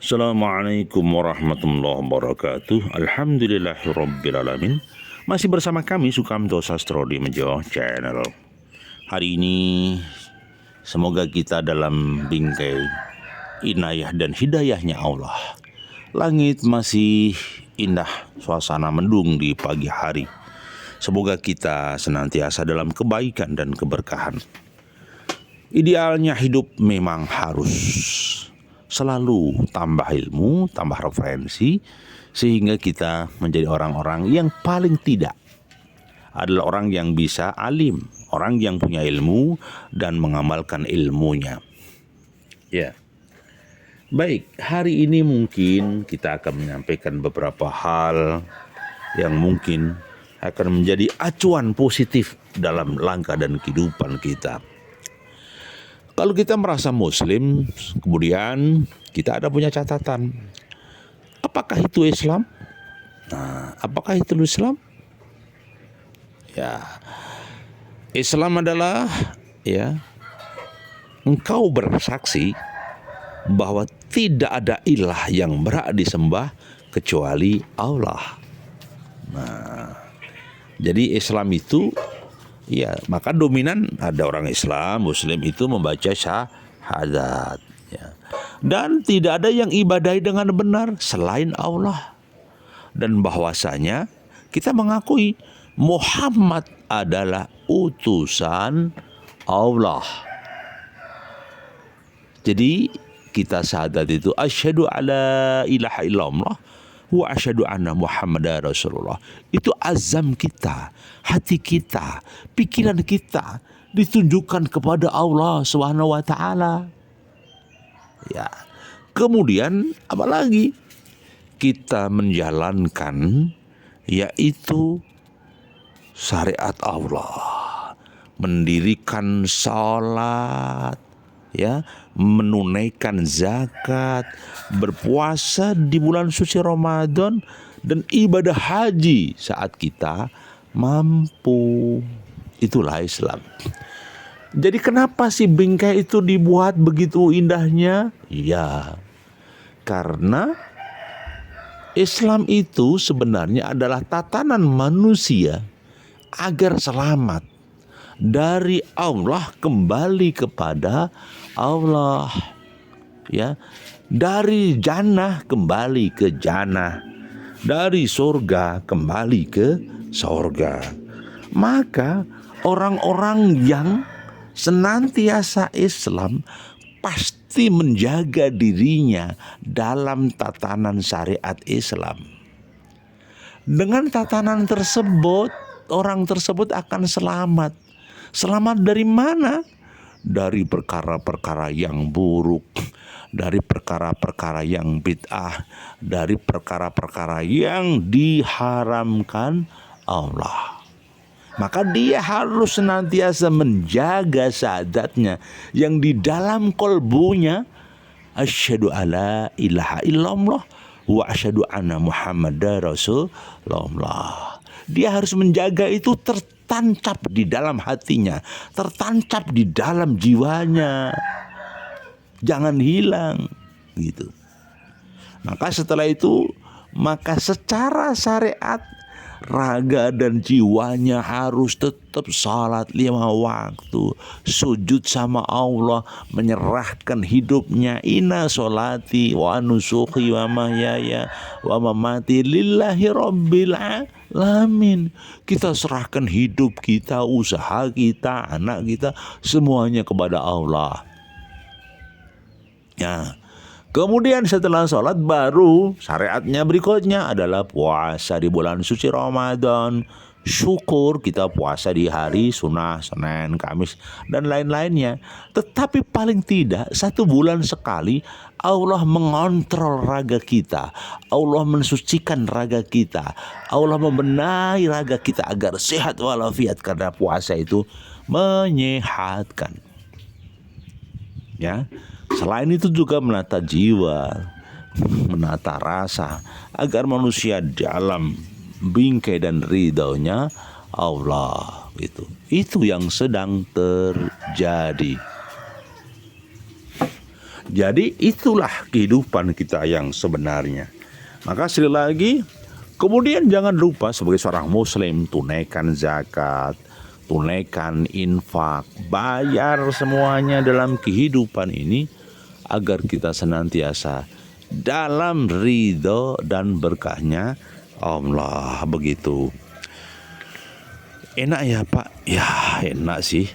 Assalamualaikum warahmatullahi wabarakatuh. Alhamdulillahirrabbilalamin. Masih bersama kami Sukamto Sastro di Mejo Channel. Hari ini semoga kita dalam bingkai inayah dan hidayahnya Allah. Langit masih indah, suasana mendung di pagi hari. Semoga kita senantiasa dalam kebaikan dan keberkahan. Idealnya hidup memang harus selalu tambah ilmu, tambah referensi, sehingga kita menjadi orang-orang yang paling tidak adalah orang yang bisa alim, orang yang punya ilmu dan mengamalkan ilmunya. Ya, baik, hari ini mungkin kita akan menyampaikan beberapa hal yang mungkin akan menjadi acuan positif dalam langkah dan kehidupan kita. Kalau kita merasa muslim, kemudian kita ada punya catatan. Apakah itu Islam? Nah, apakah itu Islam? Ya, Islam adalah engkau bersaksi bahwa tidak ada ilah yang berhak disembah kecuali Allah. Nah, jadi Islam itu maka dominan ada orang Islam, Muslim itu membaca syahadat. Dan tidak ada yang ibadahi dengan benar selain Allah. Dan bahwasanya kita mengakui Muhammad adalah utusan Allah. Jadi kita syahadat itu asyhadu alla ilaha illallah wa asyhadu anna Muhammadar Rasulullah. Itu azam kita, hati kita, pikiran kita ditunjukkan kepada Allah Subhanahu wa taala. Ya. Kemudian apalagi kita menjalankan yaitu syariat Allah, mendirikan salat, menunaikan zakat, berpuasa di bulan suci Ramadan, dan ibadah haji saat kita mampu. Itulah Islam. Jadi kenapa sih bingkai itu dibuat begitu indahnya? Ya, karena Islam itu sebenarnya adalah tatanan manusia agar selamat dari Allah kembali kepada Allah, dari jannah kembali ke jannah, dari surga kembali ke surga. Maka orang-orang yang senantiasa Islam pasti menjaga dirinya dalam tatanan syariat Islam. Dengan tatanan tersebut, orang tersebut akan selamat. Selamat dari mana? Dari perkara-perkara yang buruk, dari perkara-perkara yang bid'ah, dari perkara-perkara yang diharamkan Allah. Maka dia harus senantiasa menjaga syahadatnya yang di dalam kolbunya asyhadu alla ilaha illallah wa asyhadu anna Muhammadar Rasulullah. Dia harus menjaga itu tertancap di dalam hatinya, tertancap di dalam jiwanya. Jangan hilang gitu. Maka setelah itu, maka secara syariat raga dan jiwanya harus tetap salat 5 waktu, sujud sama Allah, menyerahkan hidupnya. Inna sholati wa nusuki wa mahyaya wa mamati lillahi rabbil alamin. Kita serahkan hidup kita, usaha kita, anak kita, semuanya kepada Allah. Kemudian setelah sholat baru syariatnya berikutnya adalah puasa di bulan suci Ramadan. Syukur kita puasa di hari sunnah, Senin, Kamis, dan lain-lainnya. Tetapi paling tidak 1 bulan sekali Allah mengontrol raga kita. Allah mensucikan raga kita. Allah membenahi raga kita agar sehat walafiat, karena puasa itu menyehatkan. Selain itu juga menata jiwa, menata rasa, agar manusia dalam bingkai dan ridhonya Allah. Itu yang sedang terjadi. Jadi itulah kehidupan kita yang sebenarnya. Maka sekali lagi, kemudian jangan lupa sebagai seorang muslim, tunaikan zakat, tunaikan infak, bayar semuanya dalam kehidupan ini agar kita senantiasa dalam ridho dan berkahnya Allah. Begitu. Enak ya Pak? Ya enak sih.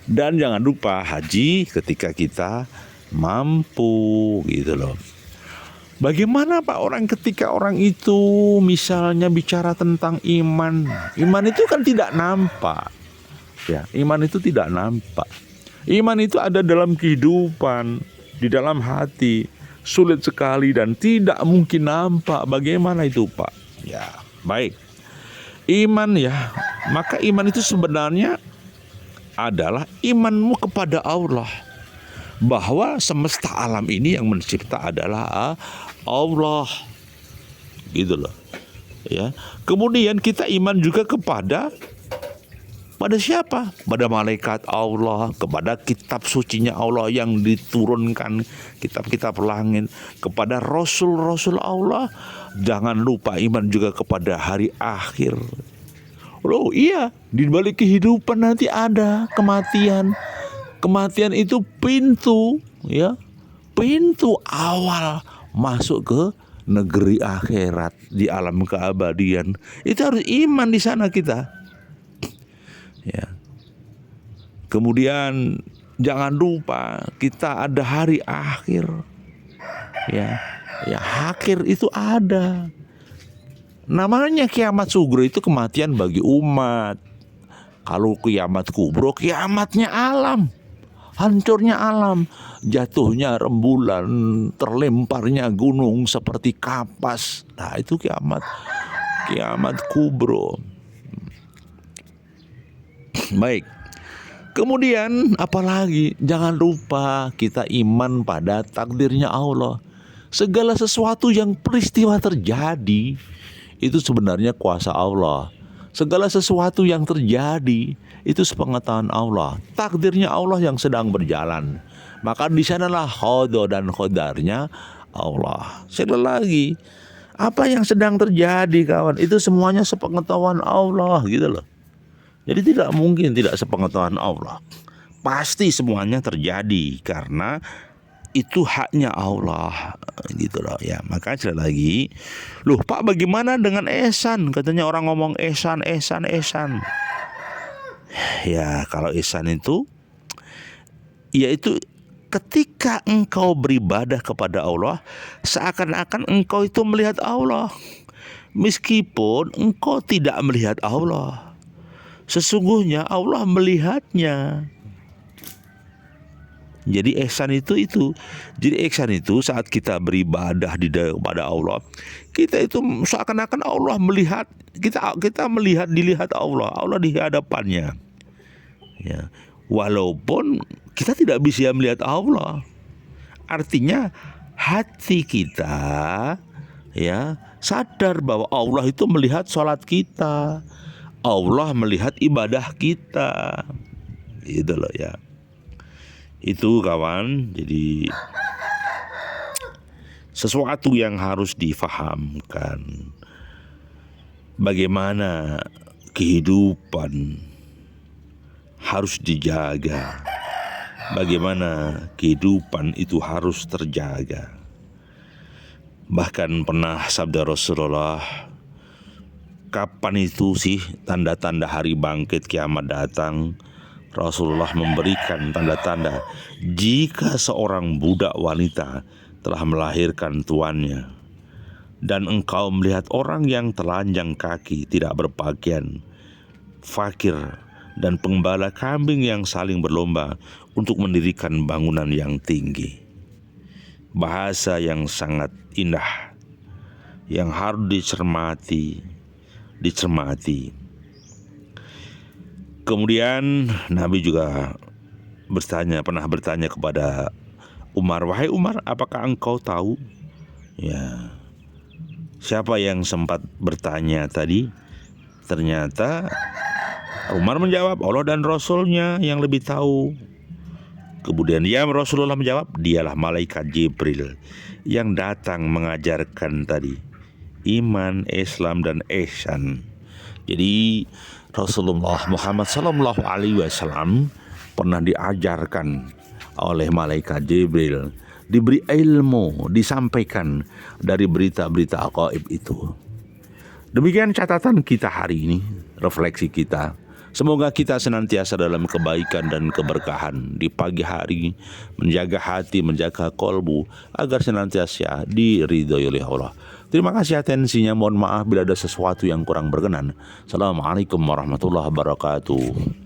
Dan jangan lupa haji ketika kita mampu gitu loh. Bagaimana Pak orang ketika orang itu misalnya bicara tentang iman. Iman itu kan tidak nampak. Ya, iman itu tidak nampak. Iman itu ada dalam kehidupan, di dalam hati. Sulit sekali dan tidak mungkin nampak. Bagaimana itu Pak? Ya, baik. Iman ya, maka iman itu sebenarnya adalah imanmu kepada Allah, bahwa semesta alam ini yang mencipta adalah Allah, gitu loh. Ya, kemudian kita iman juga kepada siapa? Pada malaikat Allah, kepada kitab sucinya Allah yang diturunkan, kitab-kitab langit, kepada rasul-rasul Allah. Jangan lupa iman juga kepada hari akhir. Loh iya, di balik kehidupan nanti ada kematian. Kematian itu pintu, ya, pintu awal masuk ke negeri akhirat, di alam keabadian. Itu harus iman di sana kita. Ya. Kemudian jangan lupa kita ada hari akhir. Ya, akhir itu ada. Namanya kiamat sugro itu kematian bagi umat. Kalau kiamat kubro, kiamatnya alam. Hancurnya alam, jatuhnya rembulan, terlemparnya gunung seperti kapas. Nah itu kiamat kubro. Baik. Kemudian apalagi, jangan lupa kita iman pada takdirnya Allah. Segala sesuatu yang peristiwa terjadi itu sebenarnya kuasa Allah. Segala sesuatu yang terjadi itu sepengetahuan Allah. Takdirnya Allah yang sedang berjalan. Maka di sanalah khodo dan khodarnya Allah. Sekali lagi, apa yang sedang terjadi kawan, itu semuanya sepengetahuan Allah gitu loh. Jadi tidak mungkin tidak sepengetahuan Allah. Pasti semuanya terjadi karena itu haknya Allah gitu loh ya. Maka sekali lagi, loh Pak bagaimana dengan ihsan? Katanya orang ngomong ihsan. Ya kalau ihsan itu, yaitu ketika engkau beribadah kepada Allah seakan-akan engkau itu melihat Allah, meskipun engkau tidak melihat Allah. Sesungguhnya Allah melihatnya. Jadi ihsan itu. Jadi ihsan itu saat kita beribadah kepada Allah, kita itu seakan-akan Allah melihat kita dilihat Allah di hadapannya. Ya, walaupun kita tidak bisa melihat Allah. Artinya hati kita ya sadar bahwa Allah itu melihat sholat kita. Allah melihat ibadah kita. Itu loh ya. Itu kawan, jadi sesuatu yang harus difahamkan. Bagaimana kehidupan harus dijaga. Bagaimana kehidupan itu harus terjaga. Bahkan pernah sabda Rasulullah, kapan itu sih tanda-tanda hari bangkit kiamat datang? Rasulullah memberikan tanda-tanda jika seorang budak wanita telah melahirkan tuannya dan engkau melihat orang yang telanjang kaki, tidak berpakaian, fakir, dan penggembala kambing yang saling berlomba untuk mendirikan bangunan yang tinggi. Bahasa yang sangat indah yang harus dicermati. Kemudian Nabi juga pernah bertanya kepada Umar, wahai Umar, apakah engkau tahu? Ya, siapa yang sempat bertanya tadi? Ternyata Umar menjawab, Allah dan Rasulnya yang lebih tahu. Kemudian ya Rasulullah menjawab, dialah malaikat Jibril yang datang mengajarkan tadi iman, Islam, dan ihsan. Jadi Rasulullah Muhammad SAW pernah diajarkan oleh malaikat Jibril, diberi ilmu, disampaikan dari berita-berita gaib itu. Demikian catatan kita hari ini, refleksi kita. Semoga kita senantiasa dalam kebaikan dan keberkahan di pagi hari, menjaga hati, menjaga kolbu, agar senantiasa diridhoi oleh Allah. Terima kasih atensinya, mohon maaf bila ada sesuatu yang kurang berkenan. Assalamualaikum warahmatullahi wabarakatuh.